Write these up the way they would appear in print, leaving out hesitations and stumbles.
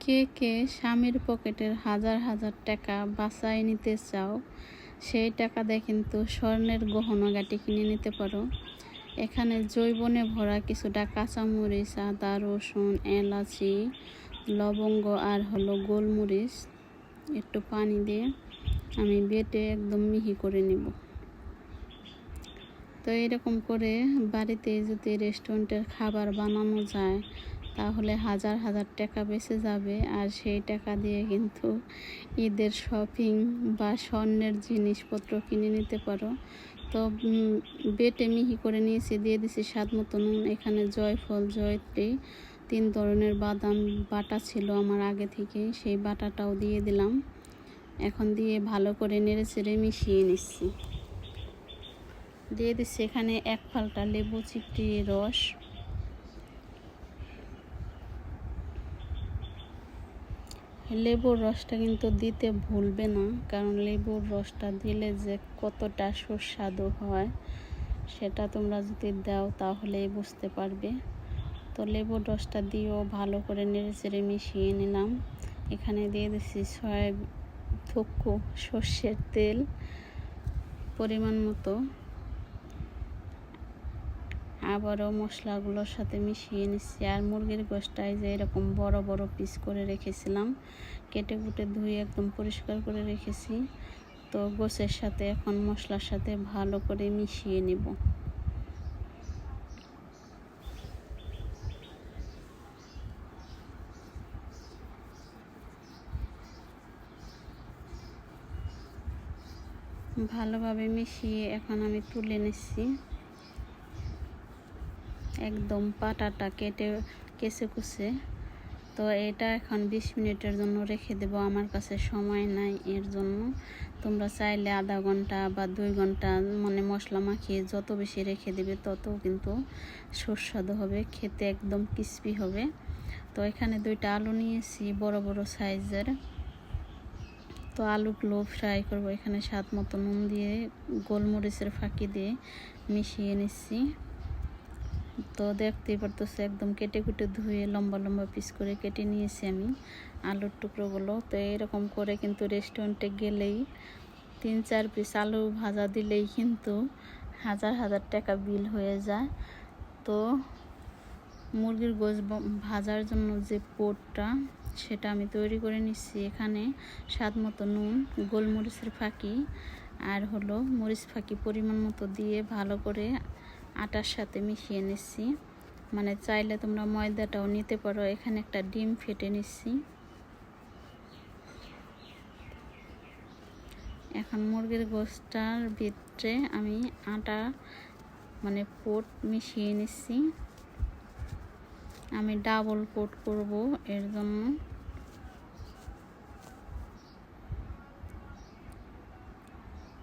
কে কে স্বামীর পকেটের হাজার হাজার টাকা বাঁচায় নিতে চাও, সেই টাকা দিয়ে কিন্তু স্বর্ণের গহনাগাটি কিনে নিতে পারো। এখানে জৈবনে ভরা কিছুটা কাঁচামরিচ, আদা, রসুন, এলাচি, লবঙ্গ আর গোলমরিচ একটু পানি দিয়ে আমি বেটে একদম মিহি করে নিব। তো এরকম করে বাড়িতে যদি রেস্টুরেন্টের খাবার বানানো যায় তাহলে হাজার হাজার টাকা বেঁচে যাবে, আর সেই টাকা দিয়ে কিন্তু ঈদের শপিং বা স্বর্ণের জিনিসপত্র কিনে নিতে পারো। তো বেটে মিহি করে নিয়েছি, দিয়ে দিছি স্বাদ মতো নুন। এখানে জয়ফল, জয়ত্রী, 3 ধরনের বাদাম বাটা ছিল আমার আগে থেকে, সেই বাটাটাও দিয়ে দিলাম। এখন দিয়ে ভালো করে নেড়ে চেড়ে মিশিয়ে নিচ্ছি। দিয়ে দিচ্ছি এখানে 1 ফালটা লেবু চিপড়িয়ে রস। লেবুর রসটা কিন্তু দিতে ভুলবে না, কারণ লেবুর রসটা দিলে যে কতটা সুস্বাদু হয় সেটা তোমরা যদি দাও তাহলেই বুঝতে পারবে। তো লেবুর রসটা দিয়েও ভালো করে নেড়ে চেড়ে মিশিয়ে নিলাম। এখানে দিয়ে দিচ্ছি সর্ষের তেল পরিমাণ মতো। আবারও মশলাগুলোর সাথে মিশিয়ে নিচ্ছি। আর মুরগির গোশটায় যে এরকম বড় বড় পিস করে রেখেছিলাম, কেটে কুটে ধুয়ে একদম পরিষ্কার করে রেখেছি। তো গোশের সাথে এখন মশলার সাথে ভালো করে মিশিয়ে নেব। ভালোভাবে মিশিয়ে এখন আমি তুলে নিচ্ছি। একদম পাটাটা কেচে কুচে। তো এটা এখন 20 মিনিটের জন্য রেখে দেব। আমার কাছে সময় নাই এর জন্য। তোমরা চাইলে আধা ঘন্টা বা 2 ঘন্টা মশলা মাখিয়ে যত বেশি রেখে দেবে তত কিন্তু সুস্বাদু হবে, খেতে একদম ক্রিস্পি হবে। তো এখানে 2টা আলু নিয়েছি বড় বড় সাইজের। তো আলুগুলো ফ্রাই করব। এখানে স্বাদ মতো নুন দিয়ে গোলমরিচের ফাঁকি দিয়ে মিশিয়ে নিচ্ছি। তো দেখতেই পারতেছে একদম কেটে কুটে ধুয়ে লম্বা লম্বা পিস করে কেটে নিয়েছি আমি আলুর টুকরোগুলো। তো এরকম করে কিন্তু রেস্টুরেন্টে গেলেই 3-4 পিস আলু ভাজা দিলেই কিন্তু হাজার হাজার টাকা বিল হয়ে যায়। তো মুরগির গোশ ভাজার জন্য যে পোটটা সেটা আমি তৈরি করে নিচ্ছি। এখানে স্বাদ মতো নুন, গোলমরিচের ফাঁকি আর মরিচ ফাঁকি পরিমাণ মতো দিয়ে ভালো করে আটার সাথে মিশিয়ে নিচ্ছি। চাইলে তোমরা ময়দাটাও নিতে পারো। এখানে একটা ডিম ফেটে নিচ্ছি। এখন মুরগির গোশটার ভিতরে আমি আটা পোট মিশিয়ে নিচ্ছি। আমি ডাবল কোট করব এর জন্য।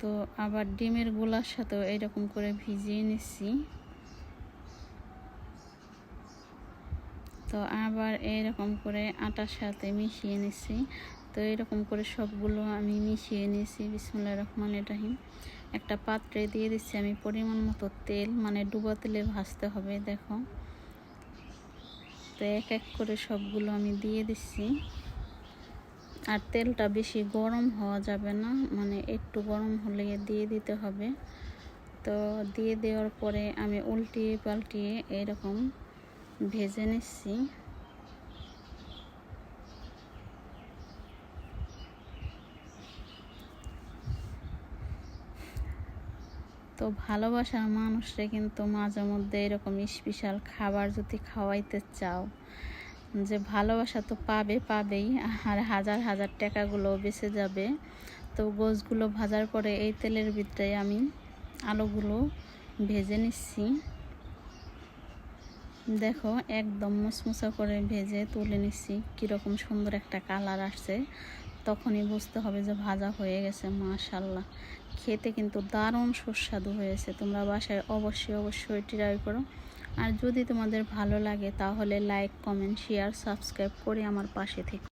তো আবার ডিমের গোলার সাথেও এরকম করে ভিজিয়ে নিচ্ছি। তো আবার এরকম করে আটার সাথে মিশিয়ে নিচ্ছি। তো এরকম করে সবগুলো আমি মিশিয়ে নিয়েছি। বিসমিল্লাহির রহমানির রহিম। একটা পাত্রে দিয়ে দিচ্ছি আমি পরিমাণ মতো তেল, ডুবা তেলে ভাজতে হবে। দেখো, তো এক এক করে সবগুলো আমি দিয়ে দিচ্ছি। আর তেলটা বেশি গরম হওয়া যাবে না, একটু গরম হলে দিয়ে দিতে হবে। তো দিয়ে দেওয়ার পরে আমি উল্টিয়ে পাল্টিয়ে এরকম ভেজে নিচ্ছি। তো ভালোবাসার মানুষরে কিন্তু মাঝে মধ্যে এরকম স্পেশাল খাবার যদি খাওয়াইতে চাও, যে ভালোবাসা তো পাবেই, আর হাজার হাজার টাকাগুলো বেঁচে যাবে। তো গোশগুলো ভাজার পরে এই তেলের ভিতরে আমি আলুগুলো ভেজে নিচ্ছি। দেখো একদম মুচমুচা করে ভেজে তুলে নিচ্ছি। কীরকম সুন্দর একটা কালার আসছে, তখনই বুঝতে হবে যে ভাজা হয়ে গেছে। মাশাআল্লাহ, খেতে কিন্তু দারুণ সুস্বাদু হয়েছে। তোমরা বাসায় অবশ্যই ট্রাই করো। আর যদি তোমাদের ভালো লাগে তাহলে লাইক, কমেন্ট, শেয়ার, সাবস্ক্রাইব করে আমার পাশে থেকো।